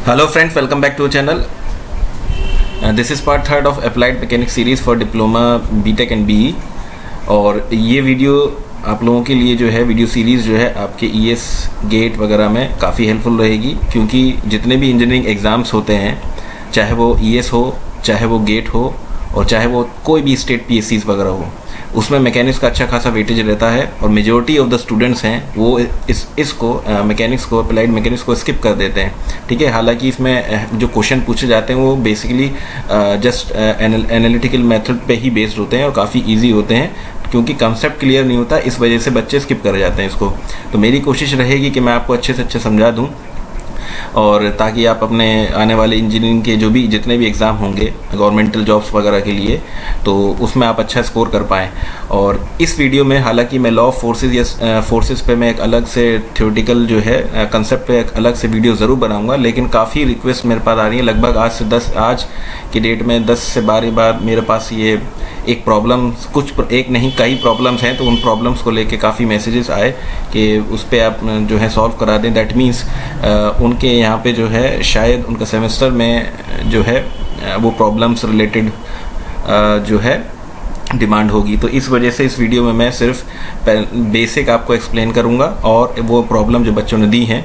Hello friends, welcome back to our channel. This is part third of Applied Mechanics series for Diploma, BTech and BE. और ये video आप लोगों के लिए जो है वीडियो सीरीज़ जो है आपके ES गेट वगैरह में काफ़ी हेल्पफुल रहेगी, क्योंकि जितने भी इंजीनियरिंग एग्ज़ाम्स होते हैं, चाहे वो ES हो, चाहे वो गेट हो और चाहे वो कोई भी स्टेट PSCs वगैरह हो, उसमें मैकेनिक्स का अच्छा खासा वेटेज रहता है और मेजॉरिटी ऑफ द स्टूडेंट्स हैं वो इसको मैकेनिक्स को, अप्लाइड मैकेनिक्स को स्किप कर देते हैं। ठीक है, हालांकि इसमें जो क्वेश्चन पूछे जाते हैं वो बेसिकली जस्ट एनालिटिकल मेथड पे ही बेस्ड होते हैं और काफ़ी इजी होते हैं, क्योंकि कंसेप्ट क्लियर नहीं होता, इस वजह से बच्चे स्किप कर जाते हैं इसको। तो मेरी कोशिश रहेगी कि मैं आपको अच्छे से अच्छे समझा दूँ, और ताकि आप अपने आने वाले इंजीनियरिंग के जो भी जितने भी एग्ज़ाम होंगे गवर्नमेंटल जॉब्स वगैरह के लिए, तो उसमें आप अच्छा स्कोर कर पाएँ। और इस वीडियो में हालांकि मैं लॉ ऑफ फोर्सेस या फोर्सेस पे मैं एक अलग से थ्योरेटिकल जो है कंसेप्ट पे एक अलग से वीडियो ज़रूर बनाऊंगा, लेकिन काफ़ी रिक्वेस्ट मेरे पास आ रही है। लगभग आज की डेट में 10 से 12 बार मेरे पास ये एक प्रॉब्लम, एक नहीं कई प्रॉब्लम्स हैं, तो उन प्रॉब्लम्स को लेके काफ़ी मैसेजेस आए कि उस पर आप जो है सॉल्व करा दें। दैट मीन्स उनके यहाँ पे जो है शायद उनका सेमेस्टर में जो है वो प्रॉब्लम्स रिलेटेड जो है डिमांड होगी। तो इस वजह से इस वीडियो में मैं सिर्फ बेसिक आपको एक्सप्लेन करूँगा और वो प्रॉब्लम जो बच्चों ने दी हैं,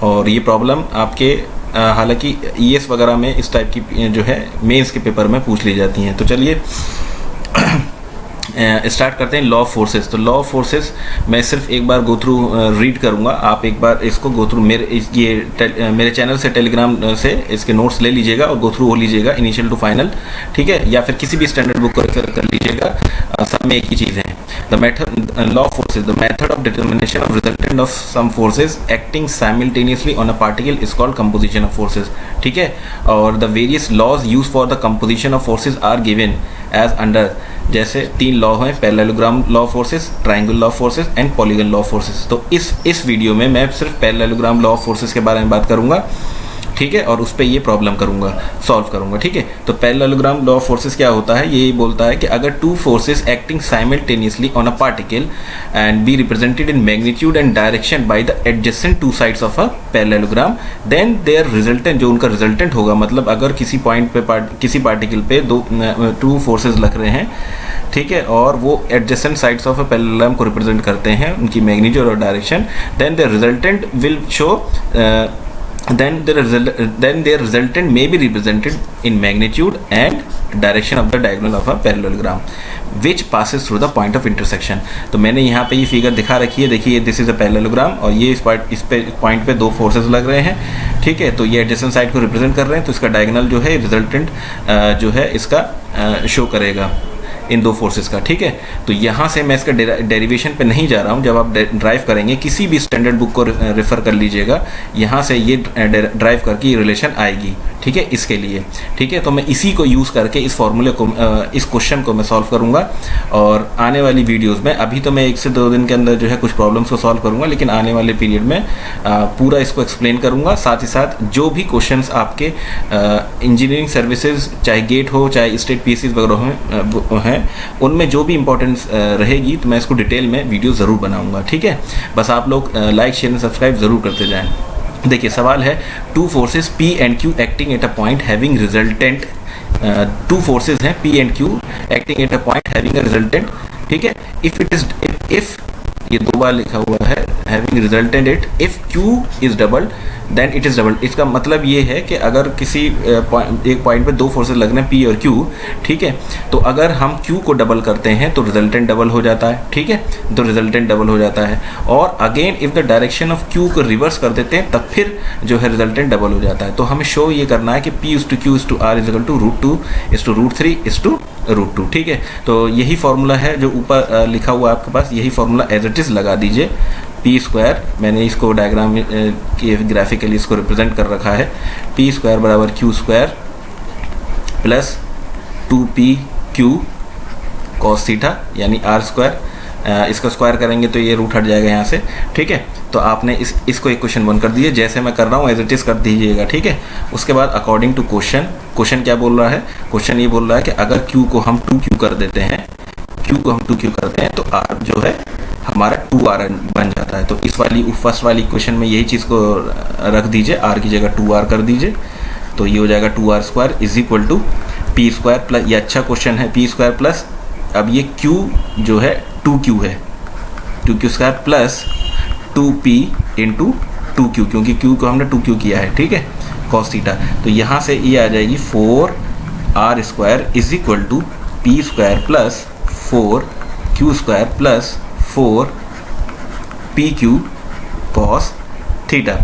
और ये प्रॉब्लम आपके हालांकि ES वगैरह में इस टाइप की जो है मेंस के पेपर में पूछ ली जाती हैं। तो चलिए स्टार्ट करते हैं लॉ ऑफ फोर्सेस। तो लॉ ऑफ फोर्सेस मैं सिर्फ एक बार गो थ्रू रीड करूंगा, आप एक बार इसको गो थ्रू मेरे चैनल से, टेलीग्राम से इसके नोट्स ले लीजिएगा और गो थ्रू हो लीजिएगा इनिशियल टू फाइनल। ठीक है, या फिर किसी भी स्टैंडर्ड बुक को रेफर कर लीजिएगा, सब में एक ही चीज़ है। The method law of forces, the method of determination of resultant of some forces acting simultaneously on a particle is called composition of forces. ठीक है, और the various laws use for the composition of forces are given as under, जैसे 3 law हैं, parallelogram law of forces, triangle law of forces and polygon law of forces. तो इस video में मैं सिर्फ पैरेललोग्राम लॉ ऑफ फोर्सेस के बारे में बात करूंगा। ठीक है, और उस पर ये प्रॉब्लम करूंगा, सॉल्व करूंगा। ठीक है, तो पैरेललोग्राम लॉ ऑफ फोर्सेस क्या होता है, ये बोलता है कि अगर 2 forces acting simultaneously on a particle and be represented in magnitude and direction by the adjacent 2 sides of a parallelogram, then their resultant, जो उनका रिजल्टेंट होगा, मतलब अगर किसी पॉइंट पे किसी पार्टिकल पे 2 फोर्सेस लग रहे हैं, ठीक है, और वो adjacent sides of a parallelogram को रिप्रेजेंट करते हैं, उनकी मैग्नीट्यूड और direction, then their resultant will show then their resultant may be represented in magnitude and direction of the diagonal of a parallelogram which passes through the point of intersection। तो मैंने यहाँ पे ये figure दिखा रखी है, देखिए दिस इज अ पैरेललोग्राम और ये इस पॉइंट पे 2 फोर्सेस लग रहे हैं। ठीक है, तो ये एडजेसेंट साइड को रिप्रेजेंट कर रहे हैं, तो इसका डायगोनल जो है रिजल्टेंट जो है इसका शो करेगा इन 2 फोर्सेस का। ठीक है, तो यहाँ से मैं इसका डेरिवेशन पे नहीं जा रहा हूँ, जब आप ड्राइव करेंगे किसी भी स्टैंडर्ड बुक को रेफर कर लीजिएगा, यहाँ से ये ड्राइव करके ये रिलेशन आएगी। ठीक है, इसके लिए। ठीक है, तो मैं इसी को यूज़ करके इस फॉर्मूले को, इस क्वेश्चन को मैं सॉल्व करूँगा, और आने वाली वीडियोज़ में, अभी तो मैं 1 से 2 दिन के अंदर जो है कुछ प्रॉब्लम्स को सॉल्व करूँगा, लेकिन आने वाले पीरियड में पूरा इसको एक्सप्लेन करूँगा। साथ ही साथ जो भी क्वेश्चंस आपके इंजीनियरिंग सर्विसेज, चाहे गेट हो चाहे स्टेट PSCs वगैरह हैं, उनमें जो भी इंपॉर्टेंस रहेगी, तो मैं इसको डिटेल में वीडियो ज़रूर बनाऊंगा। ठीक है, बस आप लोग लाइक, शेयर एंड सब्सक्राइब ज़रूर करते जाएं। देखिए सवाल है, 2 forces P and Q acting at a point having resultant, 2 forces हैं P and Q acting at a point having a resultant. ठीक है, इफ ये 2 बार लिखा हुआ है, having resultant it, if Q is double then it is double. इसका मतलब ये है कि अगर किसी एक पॉइंट पे 2 फोर्सेस लगने हैं P और Q, ठीक है, तो अगर हम Q को डबल करते हैं तो रिजल्टेंट डबल हो जाता है। ठीक है, तो रिजल्टेंट डबल हो जाता है, और again if the direction of Q को रिवर्स कर देते हैं, तब फिर जो है रिजल्टेंट डबल हो जाता है। तो हमें शो ये करना है कि P is to Q is to R is equal to √2 is to √3 is to √2। ठीक है, तो यही फार्मूला है जो ऊपर लिखा हुआ है आपके पास, यही फार्मूला एज इट इज़ लगा दीजिए। P², मैंने इसको डायग्राम के ग्राफिकली इसको रिप्रेजेंट कर रखा है, P² बराबर Q² plus 2PQ cos theta यानी R²। इसका स्क्वायर करेंगे तो ये रूट हट जाएगा यहाँ से। ठीक है, तो आपने इसको एक क्वेश्चन 1 कर दीजिए, जैसे मैं कर रहा हूँ एज इट इज़ कर दीजिएगा। ठीक है, उसके बाद अकॉर्डिंग टू क्वेश्चन क्या बोल रहा है, क्वेश्चन ये बोल रहा है कि अगर Q को हम 2Q कर देते हैं, Q को हम 2Q करते हैं, तो R जो है हमारा 2r बन जाता है। तो इस वाली फर्स्ट वाली इक्वेशन में यही चीज़ को रख दीजिए, r की जगह 2r कर दीजिए, तो ये हो जाएगा 2r square is equal to p square plus, ये अच्छा क्वेश्चन है, पी स्क्वायर प्लस, अब ये q जो है 2q है, 2q square plus 2p into 2q, क्योंकि q को हमने 2q किया है, ठीक है, कॉस थीटा। तो यहाँ से ये आ जाएगी 4r square is equal to p square plus 4q square plus 4pq cos theta,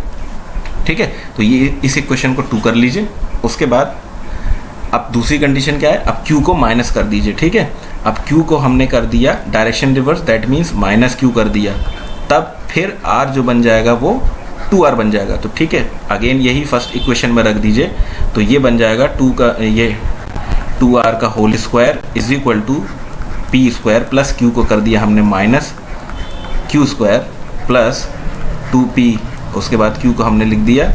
ठीक है। तो ये इस इक्वेशन को 2 कर लीजिए। उसके बाद अब दूसरी कंडीशन क्या है, अब q को माइनस कर दीजिए, ठीक है। अब q को हमने कर दिया direction reverse, that means minus q कर दिया, तब फिर r जो बन जाएगा वो 2r बन जाएगा। तो ठीक है, अगेन यही फर्स्ट इक्वेशन में रख दीजिए, तो ये बन जाएगा 2r का whole square is equal to p square plus q को कर दिया हमने minus q square plus 2p, उसके बाद q को हमने लिख दिया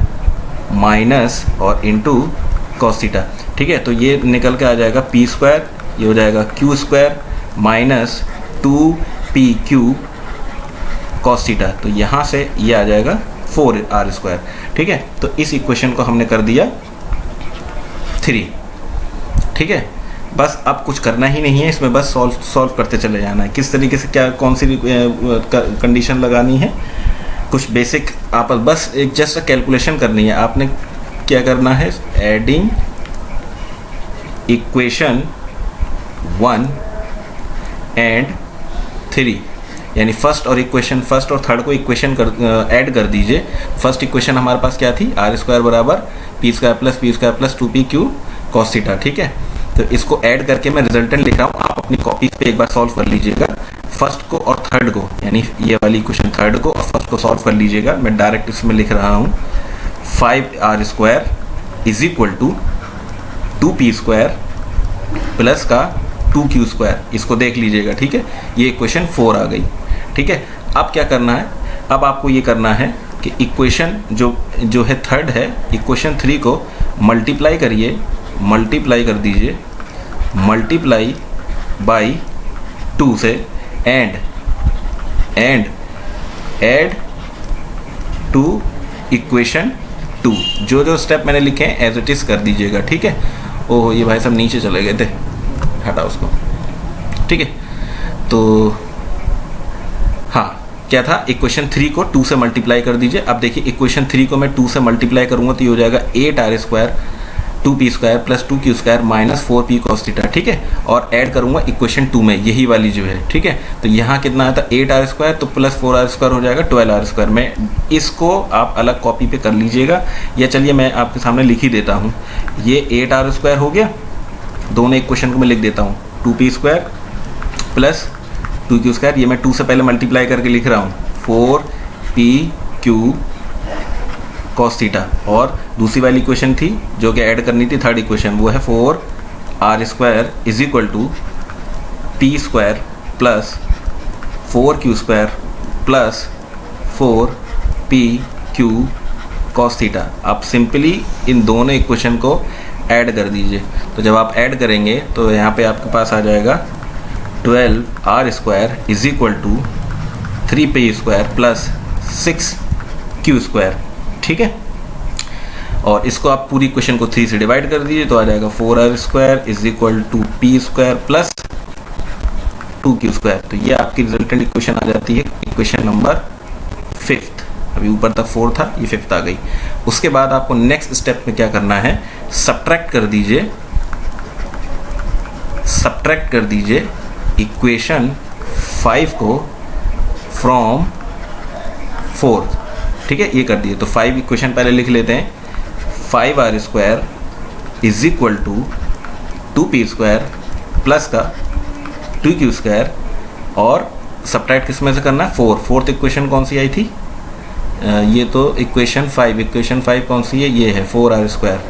माइनस और इंटू कॉस थीटा, ठीक है। तो ये निकल के आ जाएगा पी स्क्वायर, ये हो जाएगा q square minus 2pq cos theta, तो यहाँ से ये आ जाएगा 4r स्क्वायर, ठीक है। तो इस इक्वेशन को हमने कर दिया 3, ठीक है। बस अब कुछ करना ही नहीं है इसमें, बस सॉल्व करते चले जाना है। किस तरीके से क्या कौन सी कंडीशन लगानी है, कुछ बेसिक आप बस एक जस्ट कैलकुलेशन करनी है। आपने क्या करना है, एडिंग इक्वेशन 1 एंड 3, यानी फर्स्ट और थर्ड को इक्वेशन ऐड कर दीजिए। फर्स्ट इक्वेशन हमारे पास क्या थी, r स्क्वायर बराबर P square plus 2pq cos theta, ठीक है। तो इसको ऐड करके मैं रिजल्टेंट लिख रहा हूँ, आप अपनी कॉपी पे एक बार सॉल्व कर लीजिएगा, फर्स्ट को और थर्ड को, यानी ये वाली इक्वेशन थर्ड को और फर्स्ट को सॉल्व कर लीजिएगा। मैं डायरेक्ट इसमें लिख रहा हूँ 5r square is equal to 2p square plus का 2q स्क्वायर, इसको देख लीजिएगा, ठीक है। ये इक्वेशन 4 आ गई, ठीक है। अब क्या करना है, अब आपको ये करना है कि इक्वेशन जो है थर्ड है, इक्वेशन 3 को मल्टीप्लाई करिए, मल्टीप्लाई कर दीजिए, मल्टीप्लाई बाई 2 से एंड ऐड टू इक्वेशन 2, जो स्टेप मैंने लिखे हैं एज इट इज कर दीजिएगा, ठीक है। ओह ये भाई सब नीचे चले गए थे, हटा उसको, ठीक है। तो हाँ, क्या था, इक्वेशन 3 को 2 से मल्टीप्लाई कर दीजिए। अब देखिए इक्वेशन 3 को मैं 2 से मल्टीप्लाई करूंगा तो ये हो जाएगा 8r square 2p square plus 2q square minus 4p cos theta, ठीक है। और ऐड करूंगा इक्वेशन 2 में, यही वाली जो है, ठीक है। तो यहाँ कितना आता है 8r स्क्वायर, तो प्लस 4r स्क्वायर हो जाएगा 12r स्क्वायर। मैं इसको आप अलग कॉपी पे कर लीजिएगा, या चलिए मैं आपके सामने लिख ही देता हूँ। ये 8r स्क्वायर हो गया, दोनों इक्वेशन को मैं लिख देता हूँ 2p square plus 2q square, ये मैं 2 से पहले मल्टीप्लाई करके लिख रहा हूँ 4pq कॉस थीटा, और दूसरी वाली इक्वेशन थी जो कि ऐड करनी थी थर्ड इक्वेशन, वो है 4r square is equal to p square plus 4q square plus 4pq cos theta. आप सिंपली इन दोनों इक्वेशन को ऐड कर दीजिए। तो जब आप ऐड करेंगे तो यहाँ पे आपके पास आ जाएगा 12r square is equal to 3p square plus 6q square, ठीक है। और इसको आप पूरी इक्वेशन को 3 से डिवाइड कर दीजिए तो आ जाएगा 4r square is equal to p square plus 2q square. तो ये आपकी रिजल्टेंट इक्वेशन आ जाती है इक्वेशन नंबर 5। अभी ऊपर तक 4 था, ये 5th आ गई। उसके बाद आपको नेक्स्ट स्टेप में क्या करना है, सब्ट्रैक्ट कर दीजिए इक्वेशन 5 को फ्रॉम 4, ठीक है। ये कर दिए तो 5 इक्वेशन पहले लिख लेते हैं, 5r square is equal to 2p square plus का 2q स्क्वायर, और सब्ट्रैक्ट किस में से करना है 4। फोर्थ इक्वेशन कौन सी आई थी, ये तो इक्वेशन 5 कौन सी है, ये है 4r स्क्वायर।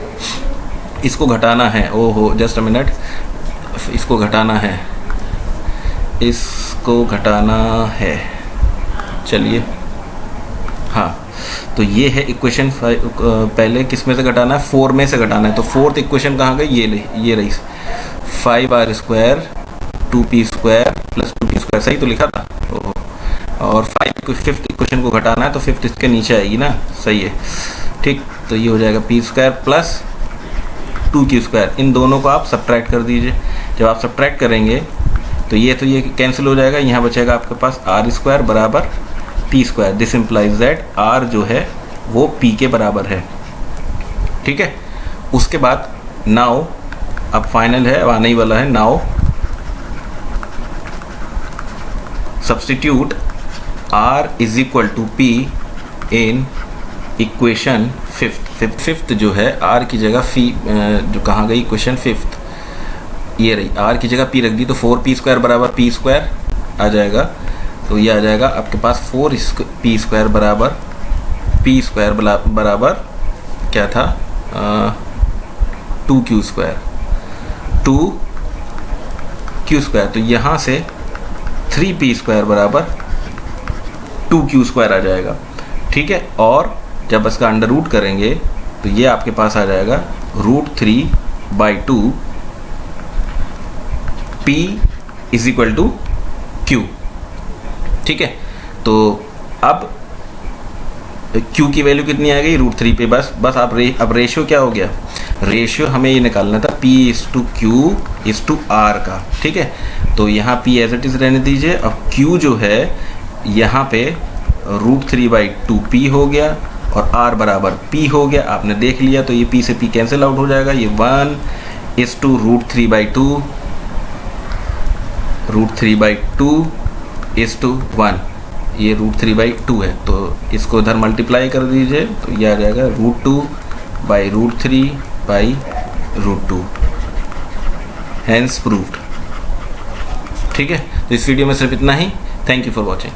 इसको घटाना है, ओहो जस्ट अ मिनट, इसको घटाना है, चलिए हाँ। तो ये है इक्वेशन 5, पहले किस में से घटाना है 4 में से घटाना है। तो फोर्थ इक्वेशन कहाँ गई, ये रही 5r square 2p square plus 2p square, सही तो लिखा था, और 5 इक्वेशन को घटाना है तो 5th इसके नीचे आएगी ना, सही है, ठीक। तो ये हो जाएगा पी स्क्वायर प्लस 2q²। इन दोनों को आप सब्ट्रैक्ट कर दीजिए। जब आप सब्ट्रैक्ट करेंगे तो ये कैंसिल हो जाएगा, यहाँ बचेगा आपके पास r² बराबर p²। This implies that r जो है वो p के बराबर है, ठीक है। उसके बाद नाउ अब फाइनल है, अब आने ही वाला है। Now substitute r is equal to p in equation 5th जो है r की जगह जो कहाँ गई इक्वेशन 5th, ये रही, r की जगह p रख दी तो 4p² बराबर p² आ जाएगा। तो ये आ जाएगा आपके पास 4p² बराबर p² बराबर क्या था 2q²। तो यहाँ से 3p² बराबर 2q² आ जाएगा, ठीक है। और जब इसका अंडर रूट करेंगे तो ये आपके पास आ जाएगा √3/2 p is equal to q, ठीक है। तो अब q की वैल्यू कितनी आ गई √3 पे, बस आप अब रेशियो क्या हो गया, रेशियो हमें ये निकालना था p/q/r का, ठीक है। तो यहाँ p एज इट इज रहने दीजिए। अब q जो है यहाँ पे √3/2p हो गया और r बराबर p हो गया, आपने देख लिया। तो ये p से p कैंसिल आउट हो जाएगा, ये 1/√3/2 √3/2 ये √3/2 है। तो इसको इधर मल्टीप्लाई कर दीजिए तो ये आ जाएगा √2/√3/√2, हैंस प्रूव्ड, ठीक है। तो इस वीडियो में सिर्फ इतना ही। Thank you for watching.